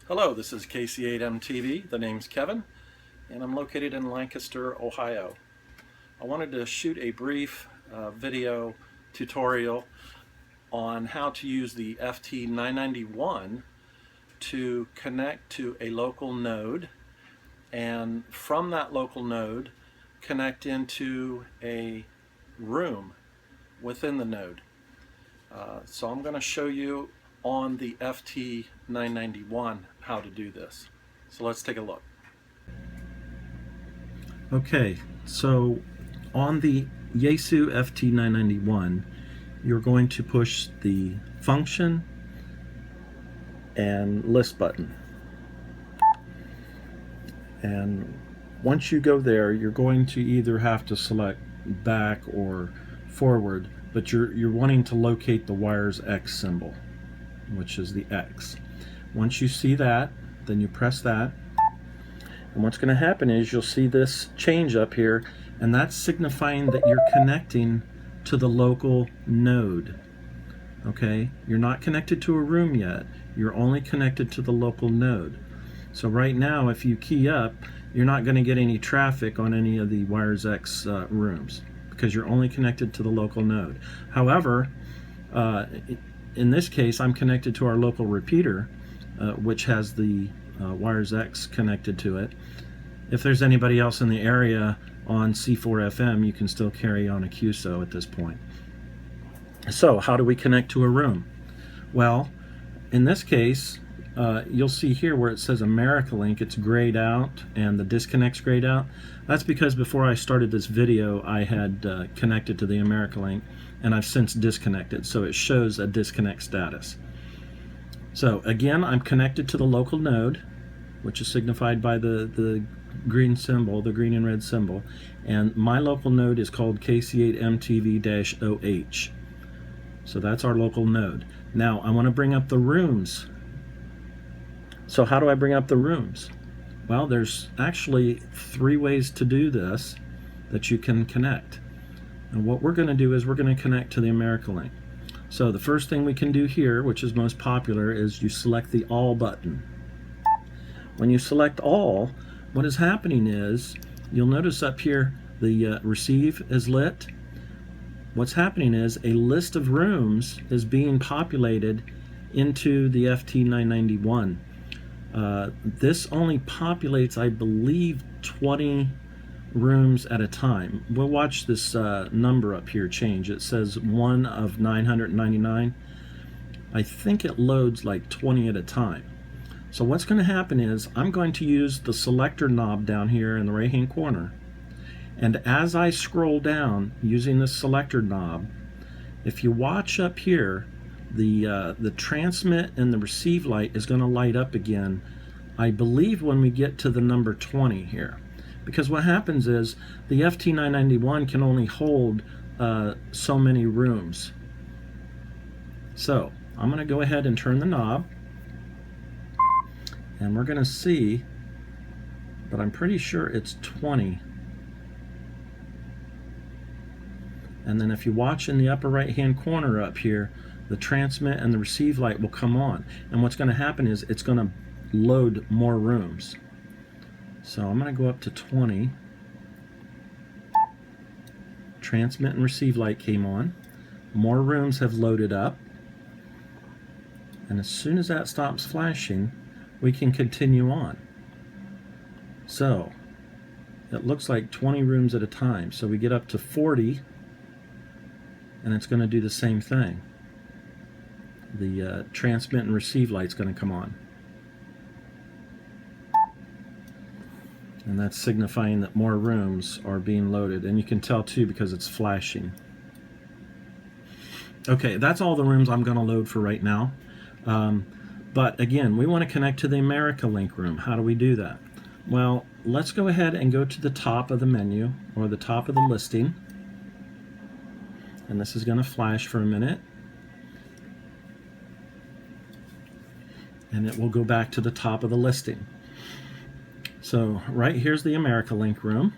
Hello, this is KC8MTV. The name's Kevin, and I'm located in Lancaster, Ohio. I wanted to shoot a brief video tutorial on how to use the FT991 to connect to a local node, and from that local node connect into a room within the node. So I'm going to show you on the FT991 how to do this. So let's take a look. Okay, so on the Yaesu FT991 you're going to push the function and list button, and once you go there you're going to either have to select back or forward, but you're wanting to locate the wires X symbol, which is the X. Once you see that, then you press that, and what's going to happen is you'll see this change up here, and that's signifying that you're connecting to the local node. Okay, you're not connected to a room yet, you're only connected to the local node. So right now if you key up, you're not going to get any traffic on any of the wires X rooms, because you're only connected to the local node. However, in this case I'm connected to our local repeater, which has the wires X connected to it. If there's anybody else in the area on C4FM, you can still carry on a QSO at this point. So how do we connect to a room? Well, in this case, you'll see here where it says America Link, it's grayed out and the disconnect's grayed out. That's because before I started this video I had connected to the America Link, and I've since disconnected, so it shows a disconnect status. So again, I'm connected to the local node, which is signified by the green symbol, the green and red symbol, and my local node is called KC8MTV-OH. So that's our local node. Now I want to bring up the rooms. So how do I bring up the rooms? Well, there's actually 3 ways to do this that you can connect. And what we're going to do is we're going to connect to the America Link. So the first thing we can do here, which is most popular, is you select the All button. When you select All, what is happening is, you'll notice up here the receive is lit. What's happening is a list of rooms is being populated into the FT991. This only populates, I believe, 20 rooms at a time. We'll watch this number up here change. It says 1 of 999. I think it loads like 20 at a time. So what's going to happen is I'm going to use the selector knob down here in the right hand corner, and as I scroll down using the selector knob, if you watch up here, the transmit and the receive light is going to light up again, I believe, when we get to the number 20 here. Because what happens is the FT991 can only hold so many rooms. So I'm going to go ahead and turn the knob, and we're going to see, but I'm pretty sure it's 20. And then if you watch in the upper right hand corner up here, the transmit and the receive light will come on, and what's going to happen is it's going to load more rooms. So I'm going to go up to 20. Transmit and receive light came on. More rooms have loaded up. And as soon as that stops flashing, we can continue on. So it looks like 20 rooms at a time. So we get up to 40, and it's going to do the same thing. The transmit and receive light's going to come on. And that's signifying that more rooms are being loaded, and you can tell too because it's flashing. Okay, that's all the rooms I'm going to load for right now. But again, we want to connect to the America Link room. How do we do that? Well, let's go ahead and go to the top of the menu, or the top of the listing, and this is going to flash for a minute, and it will go back to the top of the listing. So right here's the America Link room,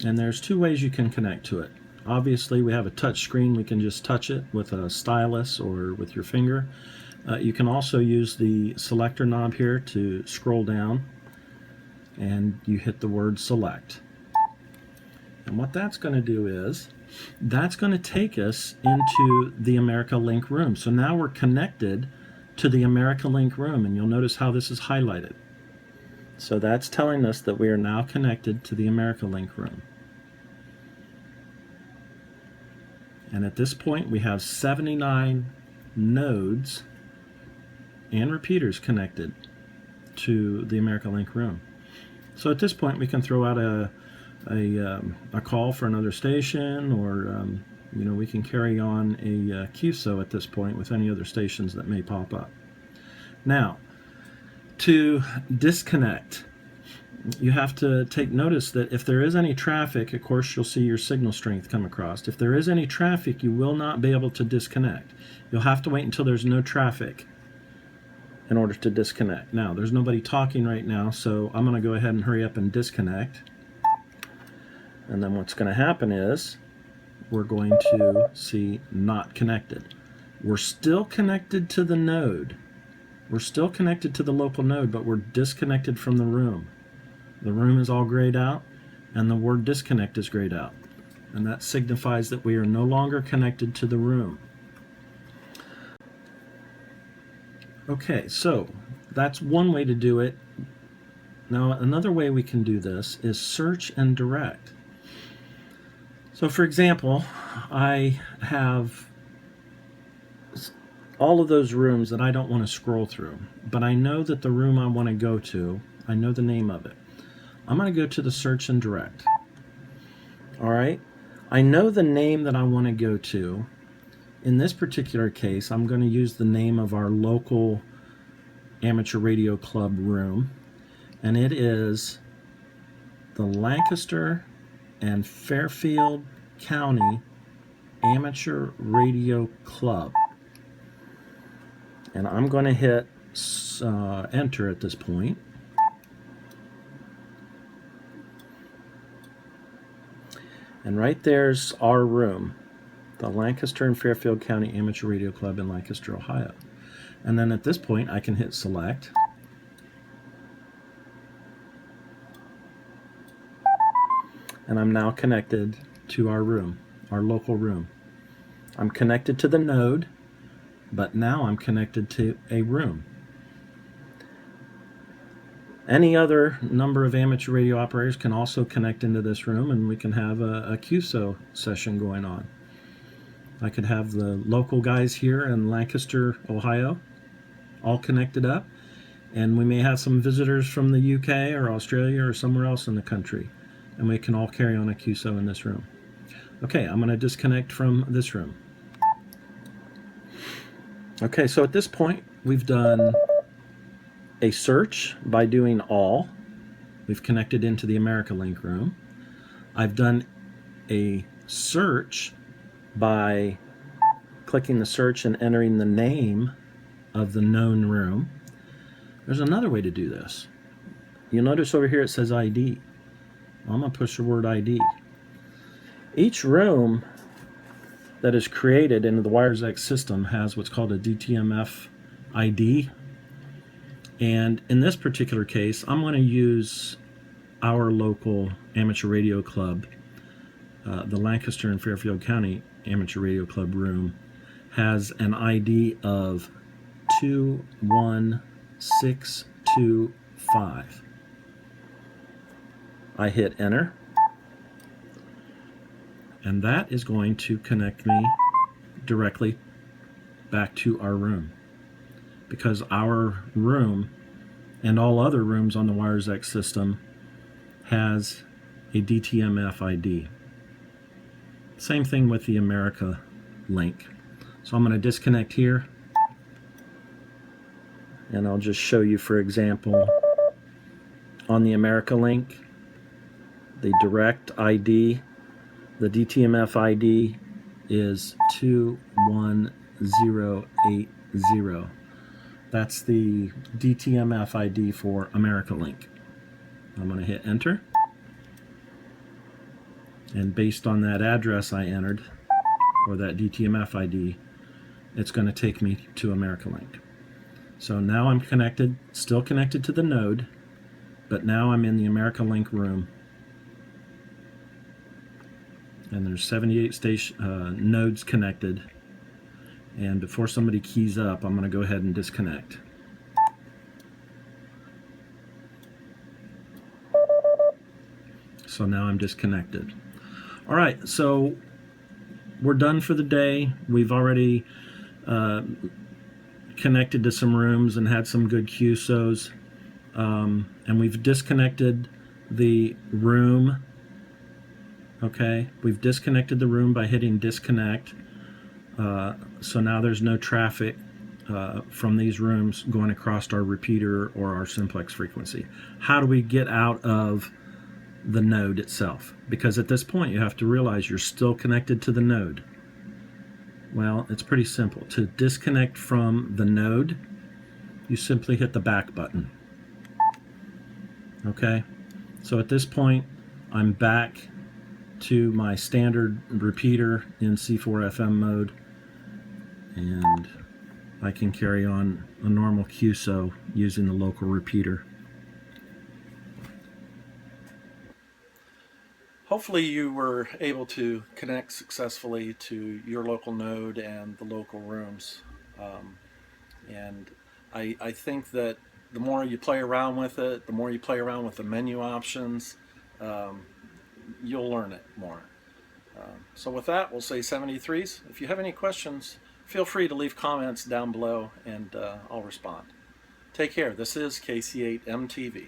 and there's 2 ways you can connect to it. Obviously we have a touch screen, we can just touch it with a stylus or with your finger. You can also use the selector knob here to scroll down, and you hit the word select. And what that's going to do is, that's going to take us into the America Link room. So now we're connected to the America Link room, and you'll notice how this is highlighted. So that's telling us that we are now connected to the America Link room. And at this point, we have 79 nodes and repeaters connected to the America Link room. So at this point, we can throw out a call for another station, or we can carry on a QSO at this point with any other stations that may pop up. Now, to disconnect, you have to take notice that if there is any traffic, of course, you'll see your signal strength come across. If there is any traffic, you will not be able to disconnect. You'll have to wait until there's no traffic in order to disconnect. Now, there's nobody talking right now, so I'm going to go ahead and hurry up and disconnect. And then what's going to happen is we're going to see not connected. We're still connected to the node. We're still connected to the local node, but we're disconnected from the room. The room is all grayed out, and the word disconnect is grayed out. And that signifies that we are no longer connected to the room. Okay, so that's one way to do it. Now, another way we can do this is search and direct. So, for example, I have all of those rooms that I don't want to scroll through, but I know that the room I want to go to, I know the name of it. I'm going to go to the search and direct. All right, I know the name that I want to go to. In this particular case, I'm going to use the name of our local amateur radio club room, and it is the Lancaster and Fairfield County Amateur Radio Club. And I'm going to hit enter at this point. And right there's our room, the Lancaster and Fairfield County Amateur Radio Club in Lancaster, Ohio. And then at this point, I can hit select. And I'm now connected to our room, our local room. I'm connected to the node, but now I'm connected to a room. Any other number of amateur radio operators can also connect into this room, and we can have a QSO session going on. I could have the local guys here in Lancaster, Ohio, all connected up, and we may have some visitors from the UK or Australia or somewhere else in the country, and we can all carry on a QSO in this room. Okay, I'm going to disconnect from this room. Okay, so at this point, we've done a search by doing all. We've connected into the America Link room. I've done a search by clicking the search and entering the name of the known room. There's another way to do this. You'll notice over here it says ID. I'm going to push the word ID. Each room that is created into the WiresX system has what's called a DTMF ID. And in this particular case, I'm going to use our local amateur radio club. The Lancaster and Fairfield County Amateur Radio Club room has an ID of 21625. I hit enter, and that is going to connect me directly back to our room, because our room and all other rooms on the WiresX system has a DTMF ID. Same thing with the America Link. So I'm going to disconnect here, and I'll just show you, for example, on the America Link, the direct ID, the DTMF ID is 21080. That's the DTMF ID for America Link. I'm going to hit enter. And based on that address I entered, or that DTMF ID, it's going to take me to America Link. So now I'm connected, still connected to the node, but now I'm in the America Link room. And there's 78 nodes connected. And before somebody keys up, I'm going to go ahead and disconnect. So now I'm disconnected. All right, so we're done for the day. We've already connected to some rooms and had some good QSOs. And we've disconnected the room. Okay, we've disconnected the room by hitting disconnect. So now there's no traffic from these rooms going across our repeater or our simplex frequency. How do we get out of the node itself? Because at this point you have to realize you're still connected to the node. Well, it's pretty simple. To disconnect from the node, you simply hit the back button. Okay, so at this point I'm back to my standard repeater in C4FM mode, and I can carry on a normal QSO using the local repeater. Hopefully you were able to connect successfully to your local node and the local rooms. And I think that the more you play around with it, the more you play around with the menu options, you'll learn it more. So with that, we'll say 73s. If you have any questions, feel free to leave comments down below and I'll respond. Take care. This is KC8 MTV.